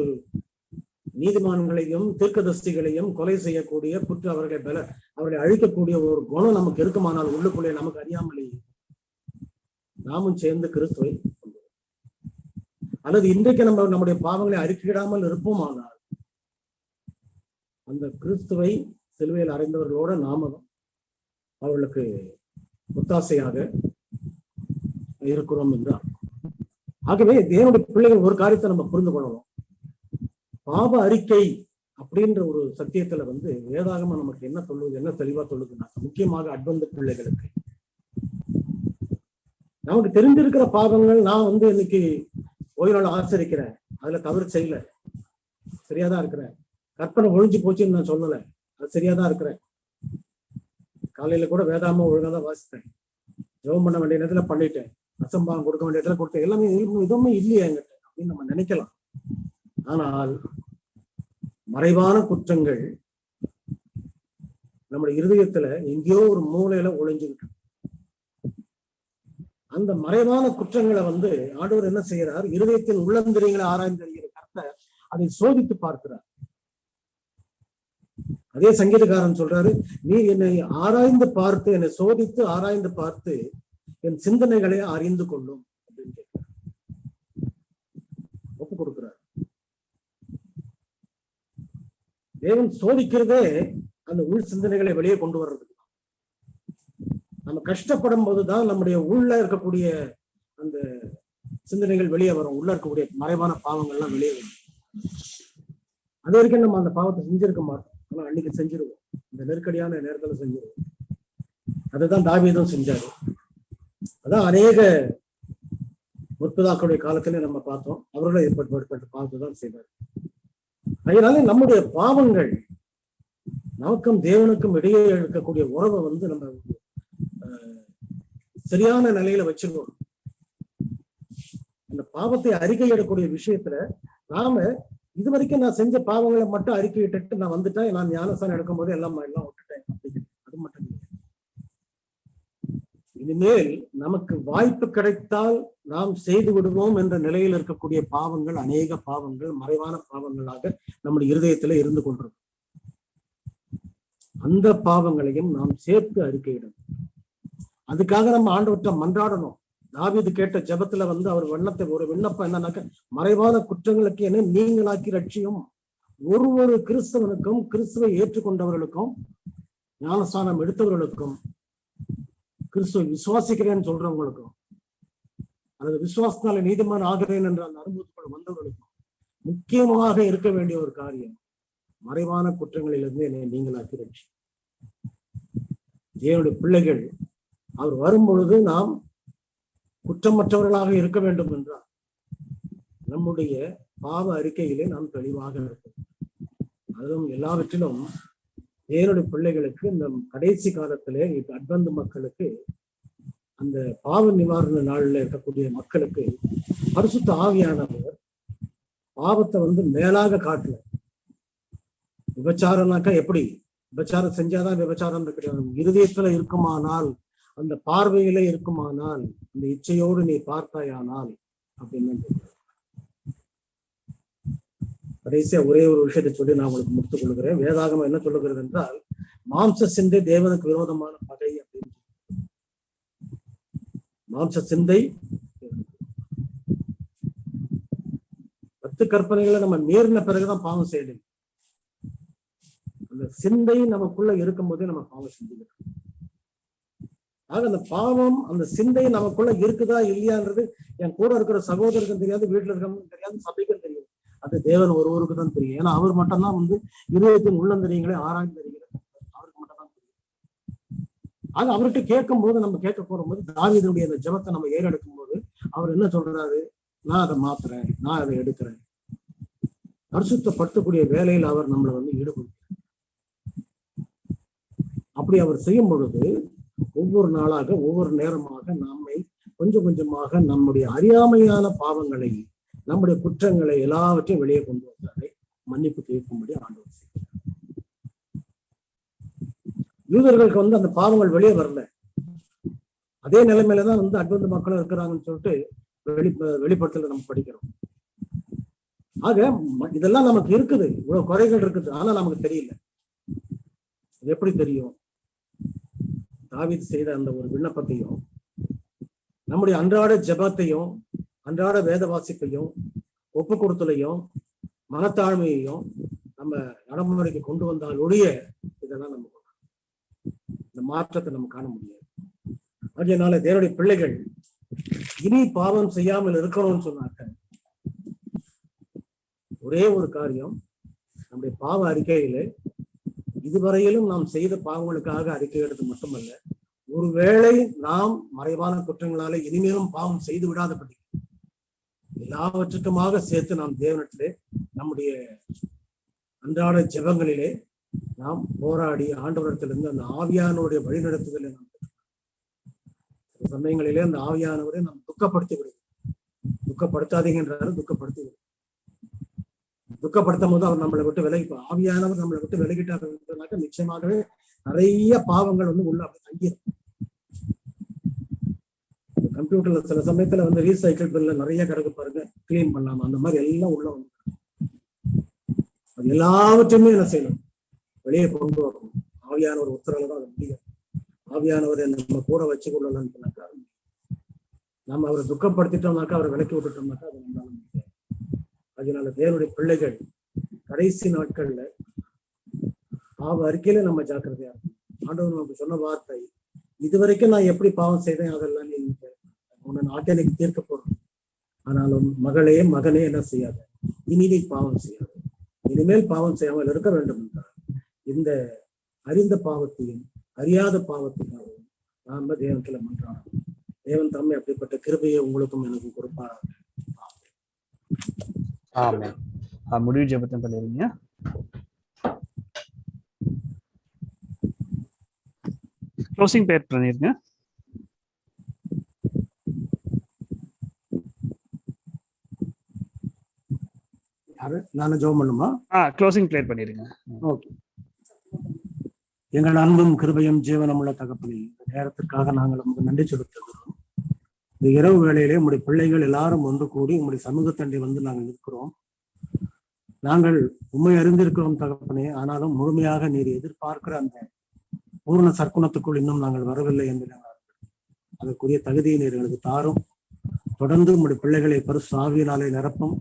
நீதிமான்களையும் தீர்க்கதரிசிகளையும் கொலை செய்யக்கூடிய அவர்களை அழிக்கக்கூடிய ஒரு குணம் நமக்கு இருக்குமானால், உள்ளுக்குள்ளே நமக்கு அறியாமலேயே நாமும் சேர்ந்து கிறிஸ்துவை, அல்லது இன்றைக்கு நம்முடைய பாவங்களை அறிக்கையிடாமல் இருப்போமானால், அந்த கிறிஸ்துவை சிலுவையில் அறைந்தவர்களோட நாம அவர்களுக்கு ஒத்தாசையாக இருக்கிறோம் என்றார். ஆகவே தேவனுடைய பிள்ளைகள் ஒரு காரியத்தை நம்ம புரிந்து கொள்ளணும். பாவ அறிக்கை அப்படின்ற ஒரு சத்தியத்துல வேதாகமம் நமக்கு என்ன சொல்லுது, என்ன தெளிவா சொல்லுதுன்னா, முக்கியமாக அட்வந்த பிள்ளைகளுக்கு நமக்கு தெரிஞ்சிருக்கிற பாவங்கள், நான் இன்னைக்கு ஓய்வு ஆச்சரிக்கிறேன், அதுல தவறு செய்யல, சரியாதான் இருக்கிறேன், கற்பனை ஒழிஞ்சு போச்சுன்னு நான் சொல்லல, அது சரியாதான் இருக்கிறேன், காலையில கூட வேதாம ஒழுங்காதான் வாசித்தேன், ஜெபம் பண்ண வேண்டிய நேரத்துல பண்ணிட்டேன், அசம்பாகம் கொடுக்க வேண்டிய இடத்துல கொடுத்தேன், எல்லாமே எதுவுமே இல்லையா என்கிட்ட அப்படின்னு நம்ம நினைக்கலாம். ஆனால் மறைவான குற்றங்கள் நம்முடைய இருதயத்துல எங்கேயோ ஒரு மூலையில ஒளிஞ்சுக்கிட்டு, அந்த மறைவான குற்றங்களை ஆண்டவர் என்ன செய்யறார்? இருதயத்தின் உள்ளந்திரியங்களை ஆராய்ந்தறிகிற கர்த்தர் அதை சோதித்து பார்க்கிறார். அதே சங்கீதக்காரன் சொல்றாரு, நீ என்னை ஆராய்ந்து பார்த்து, என்னை சோதித்து ஆராய்ந்து பார்த்து என் சிந்தனைகளை அறிந்து கொள்ளும் அப்படின்னு கேட்கிறார், ஒப்பு கொடுக்கிறார். தேவன் சோதிக்கிறதே அந்த உள் சிந்தனைகளை வெளியே கொண்டு வர்றதுக்கு. நம்ம கஷ்டப்படும் போதுதான் நம்முடைய உள்ள இருக்கக்கூடிய அந்த சிந்தனைகள் வெளியே வரும், உள்ள இருக்கக்கூடிய மறைவான பாவங்கள்லாம் வெளியே வரும். அது வரைக்கும் நம்ம அந்த பாவத்தை செஞ்சிருக்க மாட்டோம், ஆனா அன்னைக்கு செஞ்சிருவோம், இந்த நெருக்கடியான நேரத்துல செஞ்சிருவோம். அதுதான் தாவீதும் செஞ்சாரு. அதான் அநேக முற்பிதாக்களுடைய காலத்திலே நம்ம பார்த்தோம், அவர்களும் ஏற்பட்ட பாவத்தை தான் செய்தார். அதனால நம்முடைய பாவங்கள் நமக்கும் தேவனுக்கும் இடையே இருக்கக்கூடிய உறவை வந்து நம்ம சரியான நிலையில வச்சிருக்கோம். அந்த பாவத்தை அறிக்கையிடக்கூடிய விஷயத்துல நாம இதுவரைக்கும் நான் செஞ்ச பாவங்களை மட்டும் அறிக்கையிட்டு நான் வந்துட்டேன், நான் ஞானஸ்தானம் எடுக்கும் போது எல்லாம் விட்டுட்டேன், அது மட்டும் இல்லை. இனிமேல் நமக்கு வாய்ப்பு கிடைத்தால் நாம் செய்து விடுவோம் என்ற நிலையில் இருக்கக்கூடிய பாவங்கள், அநேக பாவங்கள் மறைவான பாவங்களாக நம்முடைய இருதயத்துல இருந்து கொண்டிருக்கும். அந்த பாவங்களையும் நாம் சேர்த்து அறிக்கையிடணும். அதுக்காக நம்ம ஆண்டவர்கிட்ட மன்றாடணும். தாவீது கேட்ட ஜெபத்துல வந்து அவர் ஒரு விண்ணப்பம் என்னன்னாக்க, மறைவான குற்றங்களுக்கு என்ன நீங்களாக்கி ரட்சியும். ஒரு கிறிஸ்தவனுக்கும் கிறிஸ்துவை ஏற்றுக்கொண்டவர்களுக்கும் ஞானஸ்தானம் எடுத்தவர்களுக்கும் கிறிஸ்துவை விசுவாசிக்கிறேன்னு சொல்றவங்களுக்கும் அல்லது விசுவாசத்தினால நீதிமான் ஆகிறேன் என்ற அந்த அனுபவத்துக்குள் வந்தவர்களுக்கும் முக்கியமாக இருக்க வேண்டிய ஒரு காரியம், மறைவான குற்றங்களிலிருந்து என்னை நீங்களாக்கி ரட்சி. தேவனுடைய பிள்ளைகள் அவர் வரும்பொழுது நாம் குற்றமற்றவர்களாக இருக்க வேண்டும் என்றால் நம்முடைய பாவ அறிக்கையிலே நாம் தெளிவாக இருக்கும். அதுவும் எல்லாவற்றிலும் தேவனுடைய பிள்ளைகளுக்கு இந்த கடைசி காலத்திலே அட்வென்ட் மக்களுக்கு, அந்த பாவ நிவாரண நாளில் இருக்கக்கூடிய மக்களுக்கு பரிசுத்த ஆவியானவர் பாவத்தை வந்து மேலாக காட்டல. விபச்சாரம்னாக்கா எப்படி, விபச்சாரம் செஞ்சாதான் விபச்சாரம் கிடையாது. இருதயத்துல இருக்குமானால், அந்த பார்வையில இருக்குமானால், அந்த இச்சையோடு நீ பார்த்தாயானால் அப்படின்னு கடைசியா ஒரே ஒரு விஷயத்தை சொல்லி நான் உங்களுக்கு முடித்துக் கொள்கிறேன். வேதாகமம் என்ன சொல்லுகிறது என்றால், மாம்ச சிந்தை தேவனுக்கு விரோதமான பகை அப்படின்னு. மாம்ச சிந்தை 10 கற்பனைகளை நம்ம மீறின பிறகுதான் பாவம் செய்யணும். அந்த சிந்தை நமக்குள்ள இருக்கும் போதே நம்ம பாவம் செஞ்சுக்கிறோம். ஆக அந்த பாவம், அந்த சிந்தை நமக்குள்ள இருக்குதா இல்லையான்றது என் கூட இருக்கிற சகோதரருக்கும் தெரியாது, வீட்டுல இருக்கிறவங்களுக்கும் தெரியாது, சபைக்கும் தெரியாது. அது தேவன் ஒருவருக்கு தான் தெரியும். ஏன்னா அவர் மட்டும்தான் வந்து இருதயத்தின் உள்ளந்தரியங்களை ஆராய்ந்து தெரிகிறது. அவருக்கு மட்டும் தான் தெரியும். ஆக அவர்கிட்ட கேட்கும் போது, நம்ம கேட்க போகும்போது, தாவீதுடைய அந்த ஜெபத்தை நம்ம ஏறெடுக்கும் போது அவர் என்ன சொல்றாரு, நான் அதை மாத்துறேன், நான் அதை எடுக்கிறேன். பரிசுத்தப்படுத்தக்கூடிய வேலையில் அவர் நம்மளை வந்து ஈடுபடுத்தார். அப்படி அவர் செய்யும் பொழுது ஒவ்வொரு நாளாக, ஒவ்வொரு நேரமாக நம்மை கொஞ்சம் கொஞ்சமாக நம்முடைய அறியாமையான பாவங்களை, நம்முடைய குற்றங்களை எல்லாவற்றையும் வெளியே கொண்டு வந்தாரை மன்னிப்பு கேட்கும்படி ஆண்டவர் செய்கிறார். யூதர்களுக்கு வந்து அந்த பாவங்கள் வெளியே வரல. அதே நிலைமையிலதான் வந்து அட்வென்ட் மக்களும் இருக்கிறாங்கன்னு சொல்லிட்டு வெளிப்படுத்தல நம்ம படிக்கிறோம். ஆக இதெல்லாம் நமக்கு இருக்குது, இவ்வளவு குறைகள் இருக்குது, ஆனா நமக்கு தெரியல. இது எப்படி தெரியும்? தாவீது செய்த அந்த ஒரு விண்ணப்பத்தையும், நம்முடைய அன்றாட ஜெபத்தையும், அன்றாட வேத வாசிப்பையும், ஒப்பு கொடுத்தலையும், மனத்தாழ்மையையும் நம்ம நடைமுறைக்கு கொண்டு வந்தால் ஒழிய இதெல்லாம் நம்ம இந்த மாற்றத்தை நம்ம காண முடியாது. அதனால தேவனுடைய பிள்ளைகள் இனி பாவம் செய்யாமல் இருக்கணும்னு சொன்னாங்க. ஒரே ஒரு காரியம், நம்முடைய பாவ அறிக்கையில இதுவரையிலும் நாம் செய்த பாவங்களுக்காக அறிக்கை எடுத்து மட்டுமல்ல, ஒருவேளை நாம் மறைவான குற்றங்களால இனிமேலும் பாவம் செய்து விடாதபடி எல்லாவற்றுக்குமாக சேர்த்து நாம் தேவனிடத்திலே நம்முடைய அன்றாட ஜெபங்களிலே நாம் போராடி ஆண்டவரிடத்திலிருந்து அந்த ஆவியானவருடைய வழிநடத்துதலை நாம் சில சமயங்களிலே அந்த ஆவியானவரை நாம் துக்கப்படுத்தி விடுவோம். துக்கப்படுத்தாதீங்கன்றாலும் துக்கப்படுத்தி விடுவோம். துக்கப்படுத்தும் போது அவர் நம்மளை விட்டு விலகி, ஆவியானவர் நம்மளை விட்டு விலகிட்டாருனாக்க நிச்சயமாகவே நிறைய பாவங்கள் வந்து உள்ள அப்படி தங்கிடும். கம்ப்யூட்டர்ல சில சமயத்துல வந்து ரீசைக்கிள் பில்ல நிறைய கிடக்கு பாருங்க, கிளீன் பண்ணாம, அந்த மாதிரி எல்லாம் உள்ள வந்து அது எல்லாவற்றையுமே என்ன செய்யணும், வெளியே கொண்டு வரணும். ஆவியானவர் உத்தரவு தான் அது முடியும். ஆவியானவரை நம்ம கூட வச்சு கொள்ளலாம்னு சொன்னாக்கா, நம்ம அவரை துக்கப்படுத்திட்டோம்னாக்கா, அவரை விலக்கி விட்டுட்டோம்னாக்கா அது நம்மளால முடியாது. அதனால தேவனுடைய பிள்ளைகள் கடைசி நாட்கள்ல பாவ அறிக்கையில நம்ம ஜாக்கிரதையா இருக்கும். ஆண்டவர் நமக்கு சொன்ன வார்த்தை, இதுவரைக்கும் நான் எப்படி பாவம் செய்தேன் அதெல்லாம் நீ உன்னை நாட்டினைக்கு தீர்க்க போறோம். ஆனாலும் மகளே மகனே என்ன செய்யாத, இனி நீ பாவம் செய்யாத, இனிமேல் பாவம் செய்யாமல் இருக்க வேண்டும் என்றால் இந்த அறிந்த பாவத்தையும் அறியாத பாவத்தினாலும் நாம தேவத்துல மன்றாடணும். தேவன் தம்மை அப்படிப்பட்ட கிருபையை உங்களுக்கும் எனக்கும் கொடுப்பார். ஆமென். முடிவு ஜெபத்தை பண்ணிருங்க. க்ளோசிங் ப்ரேயர் பண்ணிருங்க. நானும் ஜெபம் பண்ணுமா? க்ளோசிங் ப்ரேயர் பண்ணிருங்க. ஓகே. எங்கள் அன்பும் கிருபையும் ஜீவனமுள்ள தகப்பனே, இந்த நேரத்திற்காக நாங்கள் உங்களுக்கு நன்றி செலுத்துகிறோம். இந்த இரவு வேளையிலே உங்களுடைய பிள்ளைகள் எல்லாரும் ஒன்று கூடி உங்களுடைய சமூகத்தண்டை வந்து நாங்கள் நிற்கிறோம். நாங்கள் உண்மை அறிந்திருக்கிறோம் தகப்பனே, ஆனாலும் முழுமையாக நீர் எதிர்பார்க்கிற அந்த பூர்ண சற்குணத்துக்குள் இன்னும் நாங்கள் வரவில்லை என்று அதற்குரிய தகுதியை நீர் எங்களுக்கு தாரும். தொடர்ந்து உங்களுடைய பிள்ளைகளை பரிசு ஆவியினாலே நிரப்பும்.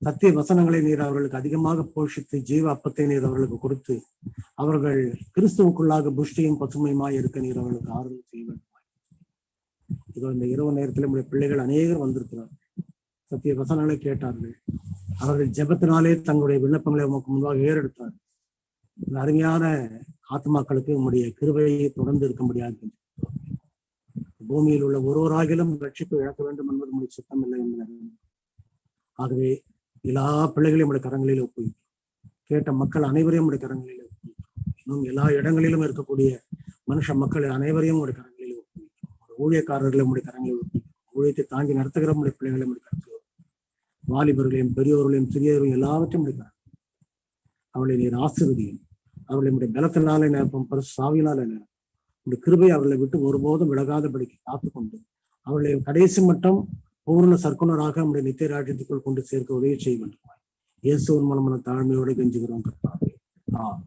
சத்திய வசனங்களை நீர் அவர்களுக்கு அதிகமாக போஷித்து ஜீவ அப்பத்தை நீர் அவர்களுக்கு கொடுத்து அவர்கள் கிறிஸ்துவுக்குள்ளாக புஷ்டியும் பசுமையுமாய் இருக்க நீர் அவர்களுக்கு ஆறுதல் செய்ய வேண்டும். இதோ இந்த இரவு நேரத்தில் நம்முடைய பிள்ளைகள் அநேகர் வந்திருக்கிறார். சத்திய வசனங்களை கேட்டார்கள். அவர்கள் ஜெபத்தினாலே தங்களுடைய விண்ணப்பங்களை உமக்கு முன்பாக ஏறெடுத்தார்கள். இந்த அருமையான ஆத்மாக்களுக்கு உங்களுடைய கிருபையை தொடர்ந்து இருக்க முடியாது. பூமியில் உள்ள ஒருவராகிலும் ரட்சிப்பு இழக்க வேண்டும் என்பது உங்களுடைய சுத்தம் இல்லை என்பது. ஆகவே எல்லா பிள்ளைகளையும் உடைய கரங்களில் ஒப்புவிக்கும். கேட்ட மக்கள் அனைவரையும் உடைய கரங்களில் ஒப்புவிக்கும். இன்னும் எல்லா இடங்களிலும் இருக்கக்கூடிய மனுஷ மக்கள் அனைவரையும் உடைய கரங்களில் ஒப்புவிக்கும். ஊழியக்காரர்களை உடைய கரங்களில் ஒப்புவிக்கும். ஊழியத்தை தாங்கி நடத்துகிற உடைய பிள்ளைகளை உடைய கரங்களில், வாலிபர்களையும் பெரியோர்களையும் சிறியவர்களையும் எல்லாவற்றையும் முடிக்கிறார். அவளை நீர் ஆசீர்வதியும். அவளை உடைய பலத்தினாலே நிரப்பும், பரிசு ஆவியினாலே நிரப்பும். உடைய கிருபை அவர்களை விட்டு ஒருபோதும் விலகாதபடிக்கு காத்துக்கொண்டு அவர்களை கடைசி மட்டும் பூர்ண சற்குணராக நம்முடைய நித்திய ராஜ்யத்துக்குள் கொண்டு சேர்க்க உதவி செய்ய வேண்டும். இயேசுவின் மூலமான தாழ்மையோடு கெஞ்சுகிறோம் கர்த்தாவே. ஆமென்.